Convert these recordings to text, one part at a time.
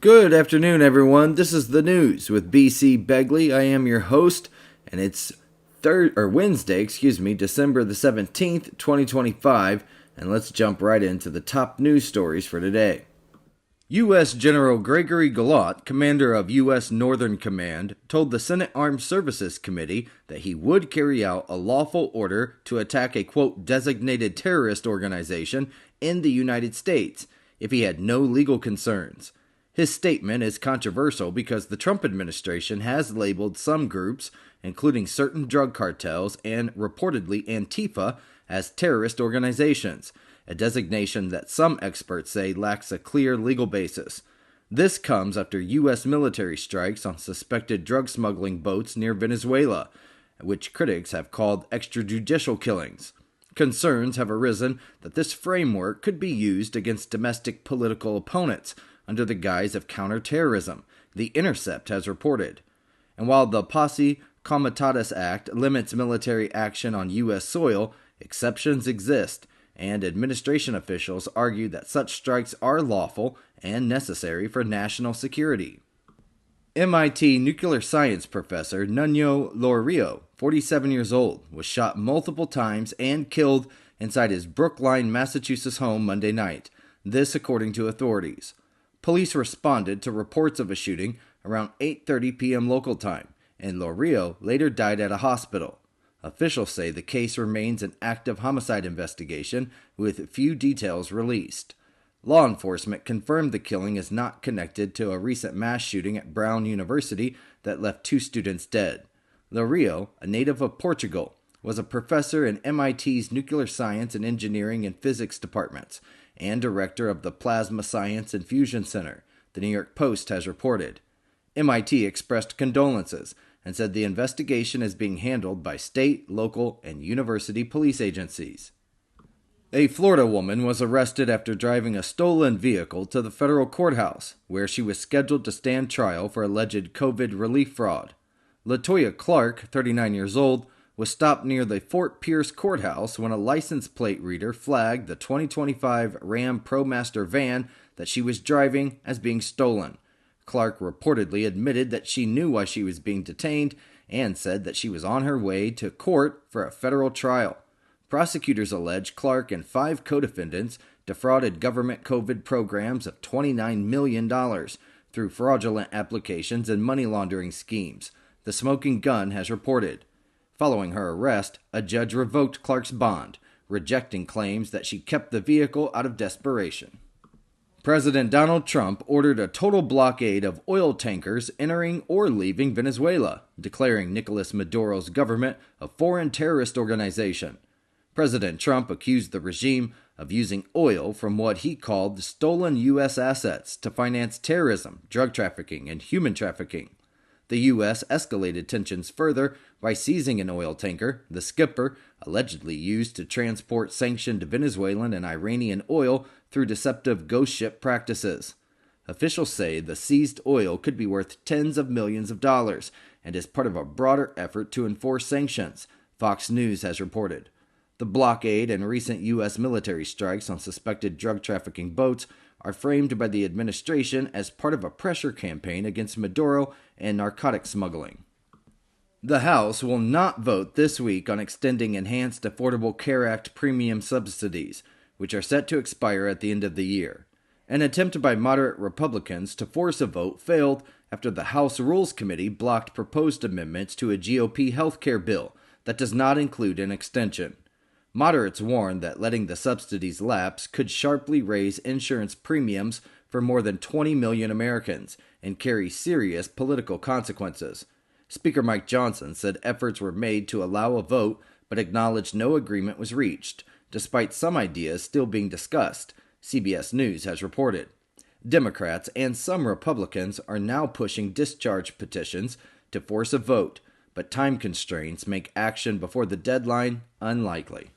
Good afternoon, everyone. This is the news with b.c.begley. I am your host, and it's Wednesday, December the 17th, 2025, and let's jump right into the top news stories for today. U.S. General Gregory Galut, commander of U.S. Northern Command, told the Senate Armed Services Committee that he would carry out a lawful order to attack a, quote, designated terrorist organization in the United States if he had no legal concerns. His statement is controversial because the Trump administration has labeled some groups, including certain drug cartels and reportedly Antifa, as terrorist organizations, a designation that some experts say lacks a clear legal basis. This comes after U.S. military strikes on suspected drug smuggling boats near Venezuela, which critics have called extrajudicial killings. Concerns have arisen that this framework could be used against domestic political opponents under the guise of counterterrorism, The Intercept has reported. And while the Posse Comitatus Act limits military action on U.S. soil, exceptions exist, and administration officials argue that such strikes are lawful and necessary for national security. MIT nuclear science professor Nuno Loureiro, 47 years old, was shot multiple times and killed inside his Brookline, Massachusetts home Monday night, this according to authorities. Police responded to reports of a shooting around 8:30 p.m. local time, and Loureiro later died at a hospital. Officials say the case remains an active homicide investigation with few details released. Law enforcement confirmed the killing is not connected to a recent mass shooting at Brown University that left 2 students dead. Loureiro, a native of Portugal, was a professor in MIT's nuclear science and engineering and physics departments and director of the Plasma Science and Fusion Center, the New York Post has reported. MIT expressed condolences and said the investigation is being handled by state, local, and university police agencies. A Florida woman was arrested after driving a stolen vehicle to the federal courthouse, where she was scheduled to stand trial for alleged COVID relief fraud. Latoya Clark, 39 years old, was stopped near the Fort Pierce courthouse when a license plate reader flagged the 2025 Ram ProMaster van that she was driving as being stolen. Clark reportedly admitted that she knew why she was being detained and said that she was on her way to court for a federal trial. Prosecutors allege Clark and 5 co-defendants defrauded government COVID programs of $29 million through fraudulent applications and money laundering schemes, the Smoking Gun has reported. Following her arrest, a judge revoked Clark's bond, rejecting claims that she kept the vehicle out of desperation. President Donald Trump ordered a total blockade of oil tankers entering or leaving Venezuela, declaring Nicolas Maduro's government a foreign terrorist organization. President Trump accused the regime of using oil from what he called stolen U.S. assets to finance terrorism, drug trafficking, and human trafficking. The U.S. escalated tensions further by seizing an oil tanker, the Skipper, allegedly used to transport sanctioned Venezuelan and Iranian oil through deceptive ghost ship practices. Officials say the seized oil could be worth tens of millions of dollars and is part of a broader effort to enforce sanctions, Fox News has reported. The blockade and recent U.S. military strikes on suspected drug trafficking boats are framed by the administration as part of a pressure campaign against Maduro and narcotic smuggling. The House will not vote this week on extending Enhanced Affordable Care Act premium subsidies, which are set to expire at the end of the year. An attempt by moderate Republicans to force a vote failed after the House Rules Committee blocked proposed amendments to a GOP health care bill that does not include an extension. Moderates warn that letting the subsidies lapse could sharply raise insurance premiums for more than 20 million Americans and carry serious political consequences. Speaker Mike Johnson said efforts were made to allow a vote, but acknowledged no agreement was reached, despite some ideas still being discussed, CBS News has reported. Democrats and some Republicans are now pushing discharge petitions to force a vote, but time constraints make action before the deadline unlikely.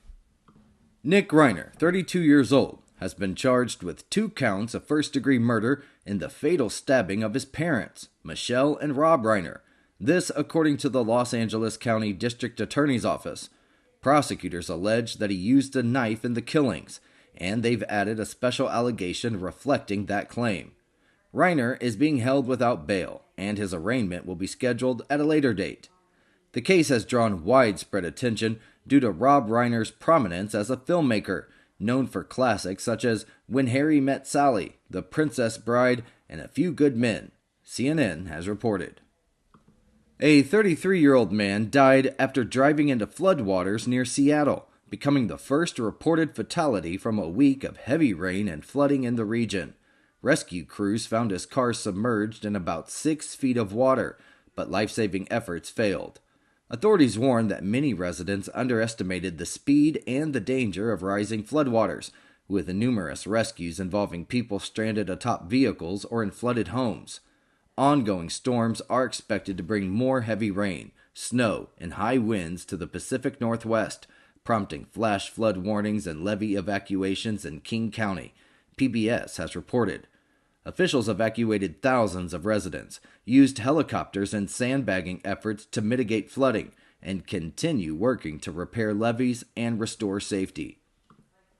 Nick Reiner, 32 years old, has been charged with 2 counts of first-degree murder in the fatal stabbing of his parents, Michelle and Rob Reiner. This according to the Los Angeles County District Attorney's Office. Prosecutors allege that he used a knife in the killings, and they've added a special allegation reflecting that claim. Reiner is being held without bail, and his arraignment will be scheduled at a later date. The case has drawn widespread attention due to Rob Reiner's prominence as a filmmaker, known for classics such as When Harry Met Sally, The Princess Bride, and A Few Good Men, CNN has reported. A 33-year-old man died after driving into floodwaters near Seattle, becoming the first reported fatality from a week of heavy rain and flooding in the region. Rescue crews found his car submerged in about 6 feet of water, but life-saving efforts failed. Authorities warned that many residents underestimated the speed and the danger of rising floodwaters, with numerous rescues involving people stranded atop vehicles or in flooded homes. Ongoing storms are expected to bring more heavy rain, snow, and high winds to the Pacific Northwest, prompting flash flood warnings and levee evacuations in King County, PBS has reported. Officials evacuated thousands of residents, used helicopters and sandbagging efforts to mitigate flooding, and continue working to repair levees and restore safety.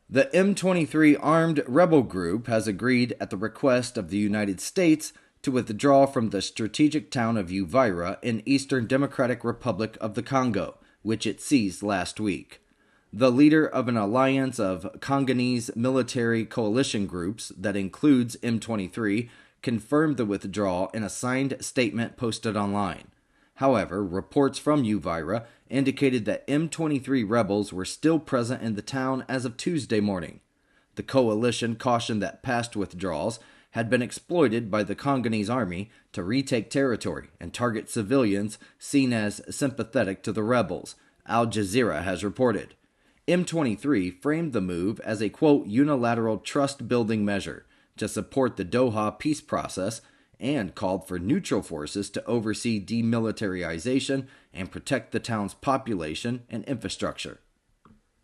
The M23 armed rebel group has agreed at the request of the United States to withdraw from the strategic town of Uvira in Eastern Democratic Republic of the Congo, which it seized last week. The leader of an alliance of Congolese military coalition groups that includes M23 confirmed the withdrawal in a signed statement posted online. However, reports from Uvira indicated that M23 rebels were still present in the town as of Tuesday morning. The coalition cautioned that past withdrawals had been exploited by the Congolese army to retake territory and target civilians seen as sympathetic to the rebels, Al Jazeera has reported. M23 framed the move as a, quote, unilateral trust-building measure to support the Doha peace process and called for neutral forces to oversee demilitarization and protect the town's population and infrastructure.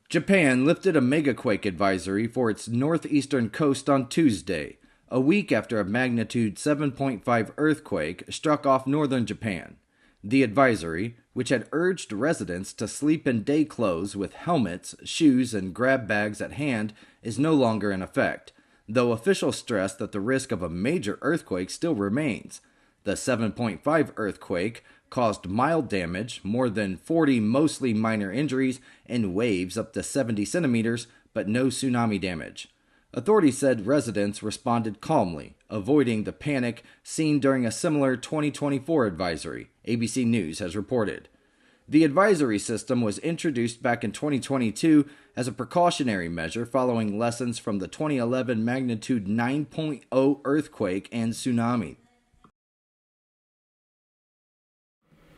Japan lifted a megaquake advisory for its northeastern coast on Tuesday, a week after a magnitude 7.5 earthquake struck off northern Japan. The advisory, which had urged residents to sleep in day clothes with helmets, shoes, and grab bags at hand, is no longer in effect, though officials stress that the risk of a major earthquake still remains. The 7.5 earthquake caused mild damage, more than 40 mostly minor injuries, and waves up to 70 centimeters, but no tsunami damage. Authorities said residents responded calmly, avoiding the panic seen during a similar 2024 advisory, ABC News has reported. The advisory system was introduced back in 2022 as a precautionary measure following lessons from the 2011 magnitude 9.0 earthquake and tsunami.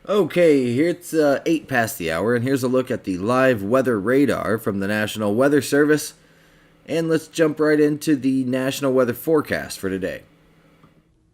Okay, here it's 8 past the hour, and here's a look at the live weather radar from the National Weather Service. And let's jump right into the National Weather Forecast for today.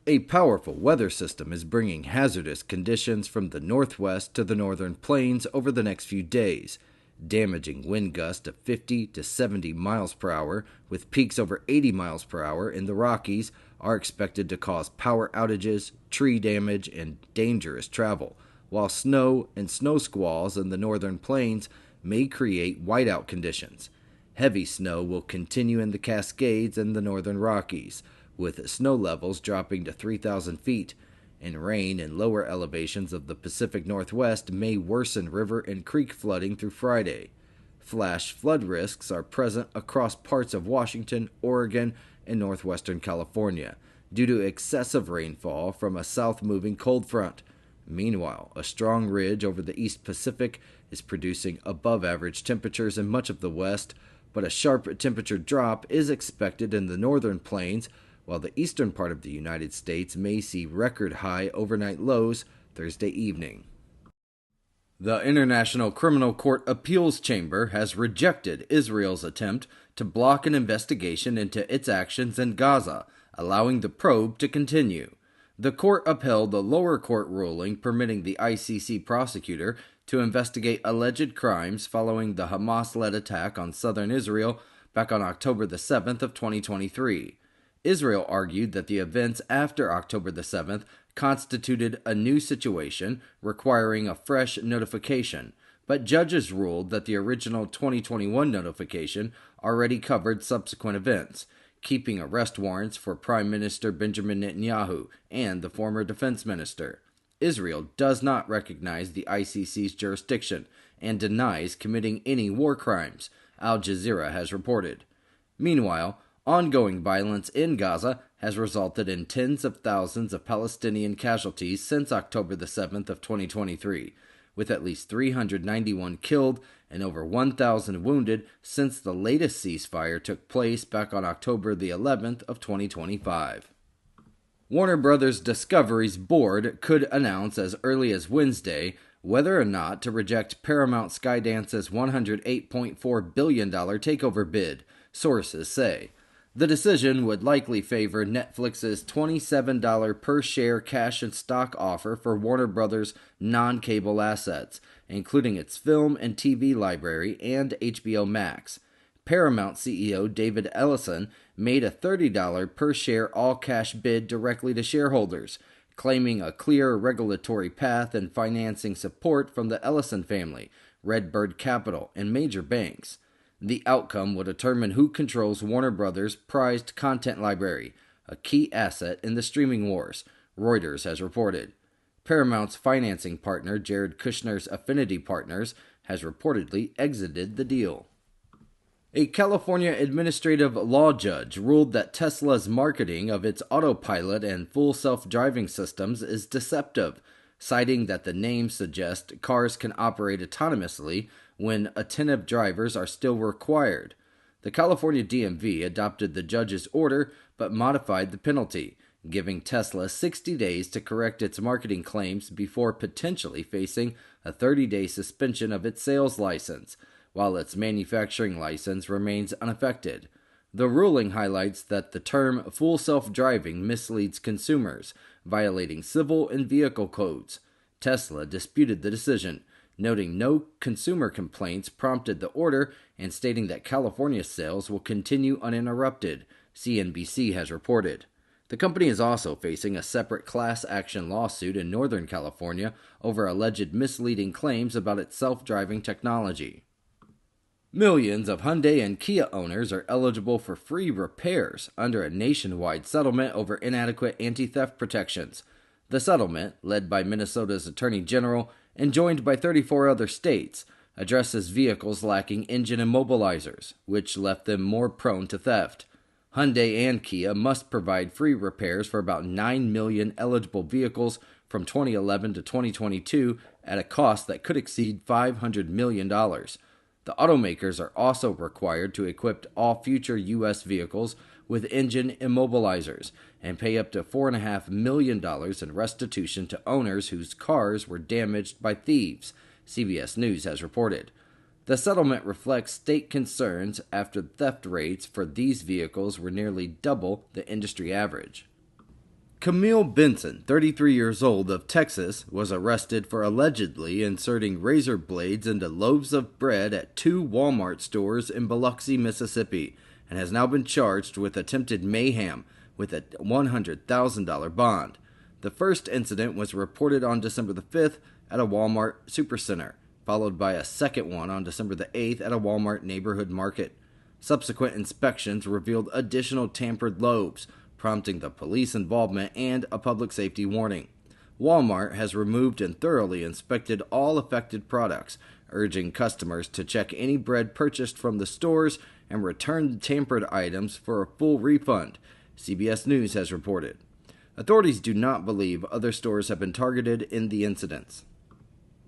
A powerful weather system is bringing hazardous conditions from the northwest to the northern plains over the next few days. Damaging wind gusts of 50 to 70 miles per hour, with peaks over 80 miles per hour in the Rockies, are expected to cause power outages, tree damage, and dangerous travel, while snow and snow squalls in the northern plains may create whiteout conditions. Heavy snow will continue in the Cascades and the northern Rockies, with snow levels dropping to 3,000 feet, and rain in lower elevations of the Pacific Northwest may worsen river and creek flooding through Friday. Flash flood risks are present across parts of Washington, Oregon, and northwestern California due to excessive rainfall from a south-moving cold front. Meanwhile, a strong ridge over the East Pacific is producing above-average temperatures in much of the West, but a sharp temperature drop is expected in the northern plains, while the eastern part of the United States may see record-high overnight lows Thursday evening. The International Criminal Court Appeals Chamber has rejected Israel's attempt to block an investigation into its actions in Gaza, allowing the probe to continue. The court upheld the lower court ruling permitting the ICC prosecutor to investigate alleged crimes following the Hamas-led attack on southern Israel back on October the 7th of 2023. Israel argued that the events after October the 7th constituted a new situation requiring a fresh notification, but judges ruled that the original 2021 notification already covered subsequent events, keeping arrest warrants for Prime Minister Benjamin Netanyahu and the former defense minister. Israel does not recognize the ICC's jurisdiction and denies committing any war crimes, Al Jazeera has reported. Meanwhile, ongoing violence in Gaza has resulted in tens of thousands of Palestinian casualties since October the 7th of 2023, with at least 391 killed and over 1,000 wounded since the latest ceasefire took place back on October the 11th of 2025. Warner Bros. Discovery's board could announce as early as Wednesday whether or not to reject Paramount Skydance's $108.4 billion takeover bid, sources say. The decision would likely favor Netflix's $27 per share cash and stock offer for Warner Bros. Non-cable assets, including its film and TV library and HBO Max. Paramount CEO David Ellison made a $30 per share all-cash bid directly to shareholders, claiming a clear regulatory path and financing support from the Ellison family, Redbird Capital, and major banks. The outcome will determine who controls Warner Bros.' prized content library, a key asset in the streaming wars, Reuters has reported. Paramount's financing partner, Jared Kushner's Affinity Partners, has reportedly exited the deal. A California administrative law judge ruled that Tesla's marketing of its autopilot and full self-driving systems is deceptive, citing that the names suggest cars can operate autonomously when attentive drivers are still required. The California DMV adopted the judge's order but modified the penalty, giving Tesla 60 days to correct its marketing claims before potentially facing a 30-day suspension of its sales license, while its manufacturing license remains unaffected. The ruling highlights that the term full self-driving misleads consumers, violating civil and vehicle codes. Tesla disputed the decision, noting no consumer complaints prompted the order and stating that California sales will continue uninterrupted, CNBC has reported. The company is also facing a separate class action lawsuit in Northern California over alleged misleading claims about its self-driving technology. Millions of Hyundai and Kia owners are eligible for free repairs under a nationwide settlement over inadequate anti-theft protections. The settlement, led by Minnesota's Attorney General and joined by 34 other states, addresses vehicles lacking engine immobilizers, which left them more prone to theft. Hyundai and Kia must provide free repairs for about 9 million eligible vehicles from 2011 to 2022 at a cost that could exceed $500 million. The automakers are also required to equip all future U.S. vehicles with engine immobilizers and pay up to $4.5 million in restitution to owners whose cars were damaged by thieves, CBS News has reported. The settlement reflects state concerns after theft rates for these vehicles were nearly double the industry average. Camille Benson, 33 years old, of Texas, was arrested for allegedly inserting razor blades into loaves of bread at 2 Walmart stores in Biloxi, Mississippi, and has now been charged with attempted mayhem with a $100,000 bond. The first incident was reported on December the 5th at a Walmart supercenter, followed by a second one on December the 8th at a Walmart neighborhood market. Subsequent inspections revealed additional tampered loaves, prompting the police involvement and a public safety warning. Walmart has removed and thoroughly inspected all affected products, urging customers to check any bread purchased from the stores and return the tampered items for a full refund, CBS News has reported. Authorities do not believe other stores have been targeted in the incidents.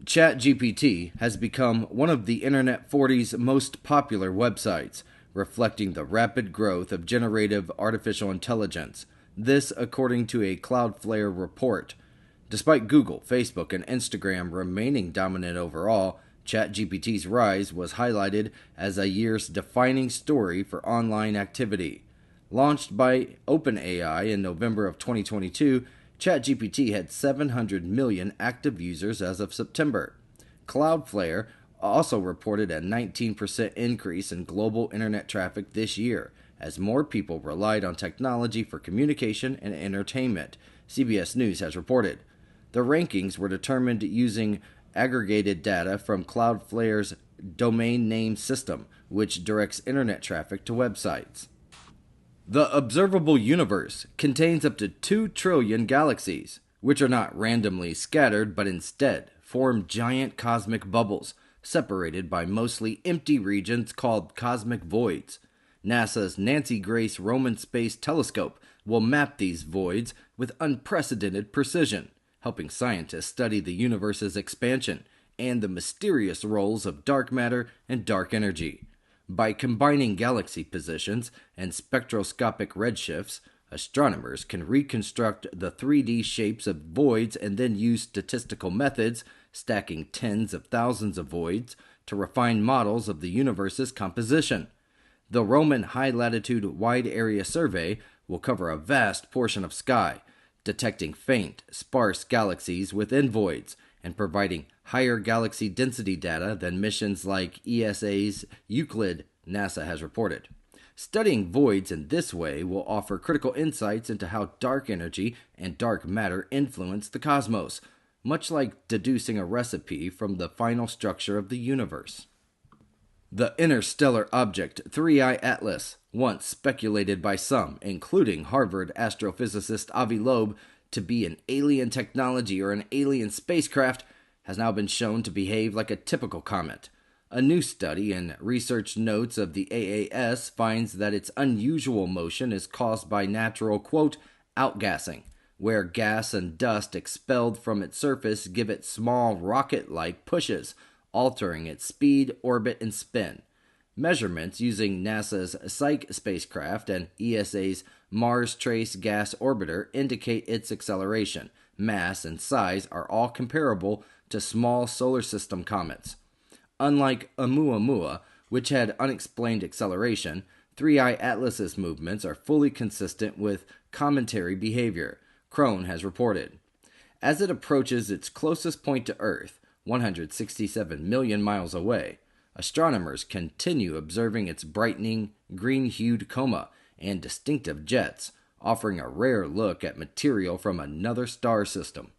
ChatGPT has become one of the Internet 40's most popular websites, reflecting the rapid growth of generative artificial intelligence. This, according to a Cloudflare report. Despite Google, Facebook, and Instagram remaining dominant overall, ChatGPT's rise was highlighted as a year's defining story for online activity. Launched by OpenAI in November of 2022, ChatGPT had 700 million active users as of September. Cloudflare also reported a 19% increase in global internet traffic this year, as more people relied on technology for communication and entertainment, CBS News has reported. The rankings were determined using aggregated data from Cloudflare's domain name system, which directs internet traffic to websites. The observable universe contains up to 2 trillion galaxies, which are not randomly scattered but instead form giant cosmic bubbles separated by mostly empty regions called cosmic voids. NASA's Nancy Grace Roman Space Telescope will map these voids with unprecedented precision, helping scientists study the universe's expansion and the mysterious roles of dark matter and dark energy. By combining galaxy positions and spectroscopic redshifts, astronomers can reconstruct the 3D shapes of voids and then use statistical methods, stacking tens of thousands of voids, to refine models of the universe's composition. The Roman High Latitude Wide Area Survey will cover a vast portion of sky, detecting faint, sparse galaxies within voids and providing higher galaxy density data than missions like ESA's Euclid, NASA has reported. Studying voids in this way will offer critical insights into how dark energy and dark matter influence the cosmos, much like deducing a recipe from the final structure of the universe. The interstellar object 3I Atlas, once speculated by some, including Harvard astrophysicist Avi Loeb, to be an alien technology or an alien spacecraft, has now been shown to behave like a typical comet. A new study in Research Notes of the AAS finds that its unusual motion is caused by natural, quote, outgassing, where gas and dust expelled from its surface give it small rocket-like pushes, altering its speed, orbit, and spin. Measurements using NASA's Psyche spacecraft and ESA's Mars Trace Gas Orbiter indicate its acceleration, mass, and size are all comparable to small solar system comets. Unlike Oumuamua, which had unexplained acceleration, 3I Atlas's movements are fully consistent with cometary behavior, Crone has reported. As it approaches its closest point to Earth, 167 million miles away, astronomers continue observing its brightening, green-hued coma and distinctive jets, offering a rare look at material from another star system.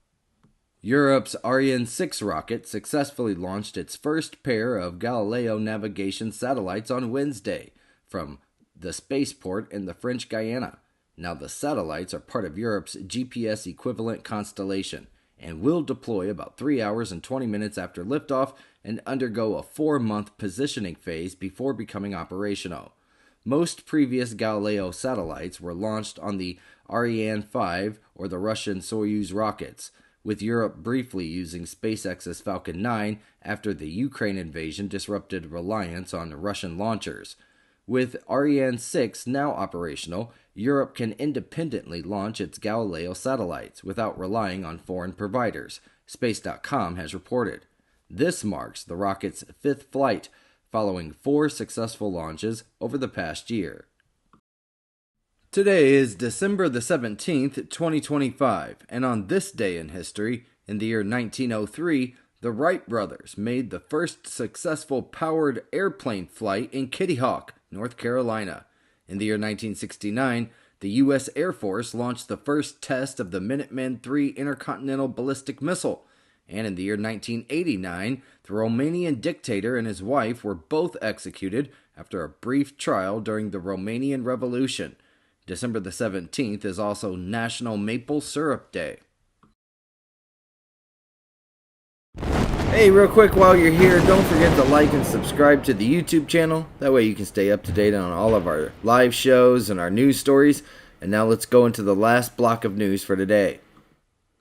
Europe's Ariane 6 rocket successfully launched its first pair of Galileo navigation satellites on Wednesday from the spaceport in the French Guiana. Now the satellites are part of Europe's GPS equivalent constellation and will deploy about 3 hours and 20 minutes after liftoff and undergo a 4-month positioning phase before becoming operational. Most previous Galileo satellites were launched on the Ariane 5 or the Russian Soyuz rockets, with Europe briefly using SpaceX's Falcon 9 after the Ukraine invasion disrupted reliance on Russian launchers. With Ariane 6 now operational, Europe can independently launch its Galileo satellites without relying on foreign providers, Space.com has reported. This marks the rocket's 5th flight, following 4 successful launches over the past year. Today is December the 17th, 2025, and on this day in history, in the year 1903, the Wright brothers made the first successful powered airplane flight in Kitty Hawk, North Carolina. In the year 1969, the U.S. Air Force launched the first test of the Minuteman III intercontinental ballistic missile. And in the year 1989, the Romanian dictator and his wife were both executed after a brief trial during the Romanian Revolution. December the 17th is also National Maple Syrup Day. Hey, real quick while you're here, don't forget to like and subscribe to the YouTube channel. That way you can stay up to date on all of our live shows and our news stories. And now let's go into the last block of news for today.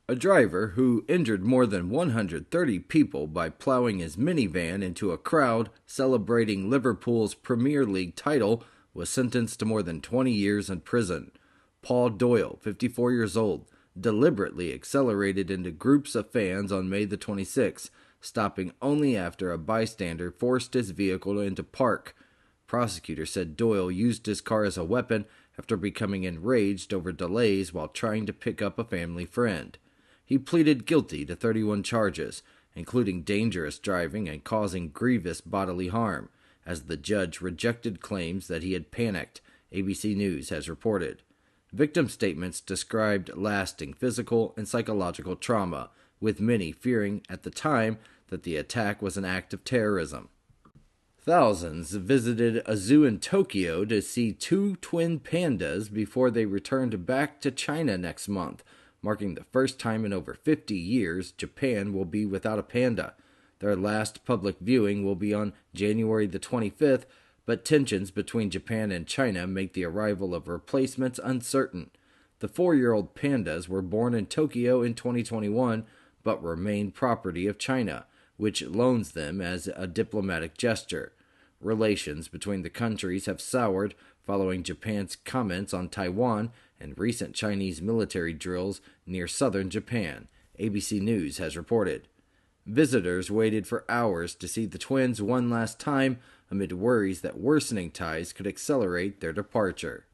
A driver who injured more than 130 people by plowing his minivan into a crowd celebrating Liverpool's Premier League title was sentenced to more than 20 years in prison. Paul Doyle, 54 years old, deliberately accelerated into groups of fans on May the 26th, stopping only after a bystander forced his vehicle into park. Prosecutors said Doyle used his car as a weapon after becoming enraged over delays while trying to pick up a family friend. He pleaded guilty to 31 charges, including dangerous driving and causing grievous bodily harm, as the judge rejected claims that he had panicked, ABC News has reported. Victim statements described lasting physical and psychological trauma, with many fearing at the time that the attack was an act of terrorism. Thousands visited a zoo in Tokyo to see two twin pandas before they returned back to China next month, marking the first time in over 50 years Japan will be without a panda. Their last public viewing will be on January the 25th, but tensions between Japan and China make the arrival of replacements uncertain. The 4-year-old pandas were born in Tokyo in 2021, but remain property of China, which loans them as a diplomatic gesture. Relations between the countries have soured following Japan's comments on Taiwan and recent Chinese military drills near southern Japan, ABC News has reported. Visitors waited for hours to see the twins one last time amid worries that worsening ties could accelerate their departure.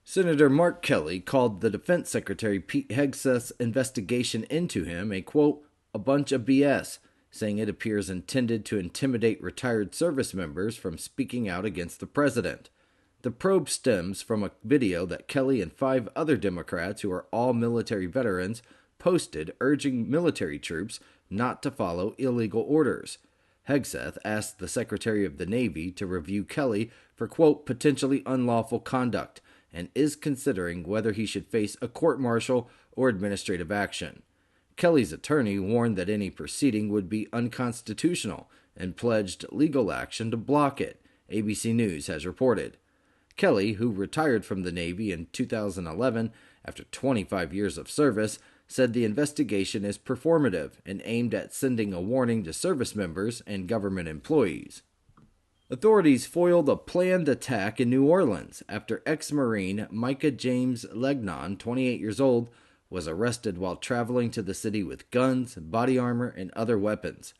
Senator Mark Kelly called the Defense Secretary Pete Hegseth's investigation into him a, quote, a bunch of BS, saying it appears intended to intimidate retired service members from speaking out against the president. The probe stems from a video that Kelly and 5 other Democrats, who are all military veterans, posted urging military troops not to follow illegal orders. Hegseth asked the Secretary of the Navy to review Kelly for, quote, potentially unlawful conduct, and is considering whether he should face a court-martial or administrative action. Kelly's attorney warned that any proceeding would be unconstitutional and pledged legal action to block it, ABC News has reported. Kelly, who retired from the Navy in 2011 after 25 years of service, said the investigation is performative and aimed at sending a warning to service members and government employees. Authorities foiled a planned attack in New Orleans after ex-Marine Micah James Legnon, 28 years old, was arrested while traveling to the city with guns, body armor, and other weapons.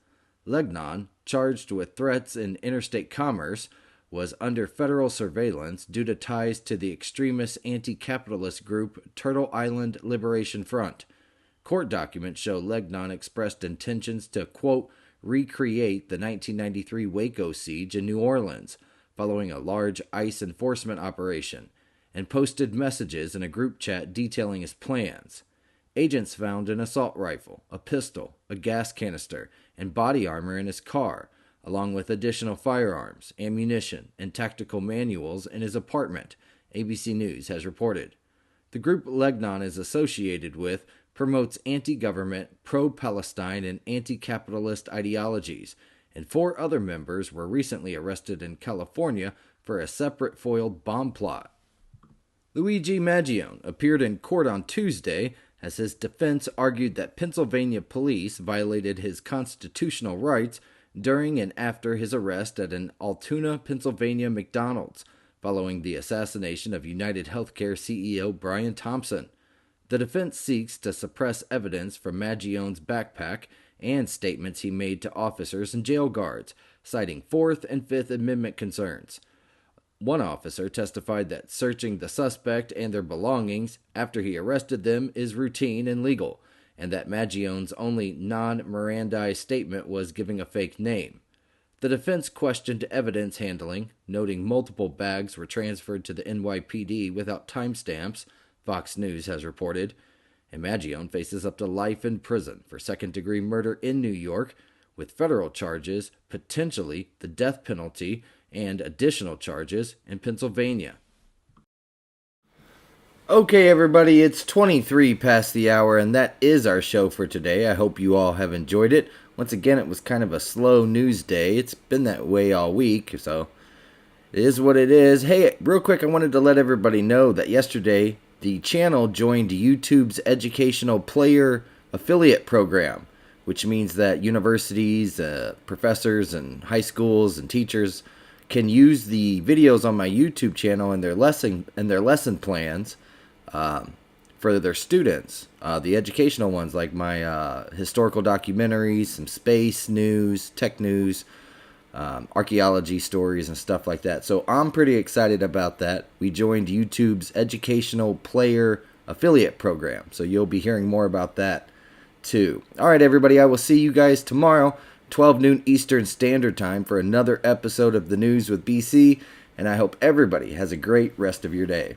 Legnon, charged with threats in interstate commerce, was under federal surveillance due to ties to the extremist anti-capitalist group Turtle Island Liberation Front. Court documents show Legnon expressed intentions to, quote, recreate the 1993 Waco siege in New Orleans, following a large ICE enforcement operation, and posted messages in a group chat detailing his plans. Agents found an assault rifle, a pistol, a gas canister, and body armor in his car, along with additional firearms, ammunition, and tactical manuals in his apartment, ABC News has reported. The group Legnon is associated with promotes anti-government, pro-Palestine, and anti-capitalist ideologies, and 4 other members were recently arrested in California for a separate foiled bomb plot. Luigi Maggione appeared in court on Tuesday as his defense argued that Pennsylvania police violated his constitutional rights during and after his arrest at an Altoona, Pennsylvania McDonald's, following the assassination of United Healthcare CEO Brian Thompson. The defense seeks to suppress evidence from Maggione's backpack and statements he made to officers and jail guards, citing Fourth and Fifth Amendment concerns. One officer testified that searching the suspect and their belongings after he arrested them is routine and legal, and that Maggione's only non-Mirandized statement was giving a fake name. The defense questioned evidence handling, noting multiple bags were transferred to the NYPD without timestamps, Fox News has reported, and Maggione faces up to life in prison for second-degree murder in New York, with federal charges, potentially the death penalty, and additional charges in Pennsylvania. Okay, everybody, it's 23 past the hour, and that is our show for today. I hope you all have enjoyed it. Once again, it was kind of a slow news day. It's been that way all week, so it is what it is. Hey, real quick, I wanted to let everybody know that yesterday the channel joined YouTube's Educational Player Affiliate Program, which means that universities, professors, and high schools and teachers can use the videos on my YouTube channel and their lesson plans for their students. The educational ones, like my historical documentaries, some space news, tech news, archaeology stories, and stuff like that. So I'm pretty excited about that. We joined YouTube's Educational Player Affiliate Program, so you'll be hearing more about that too. All right, everybody, I will see you guys tomorrow, 12 noon Eastern Standard Time, for another episode of The News with BC, and I hope everybody has a great rest of your day.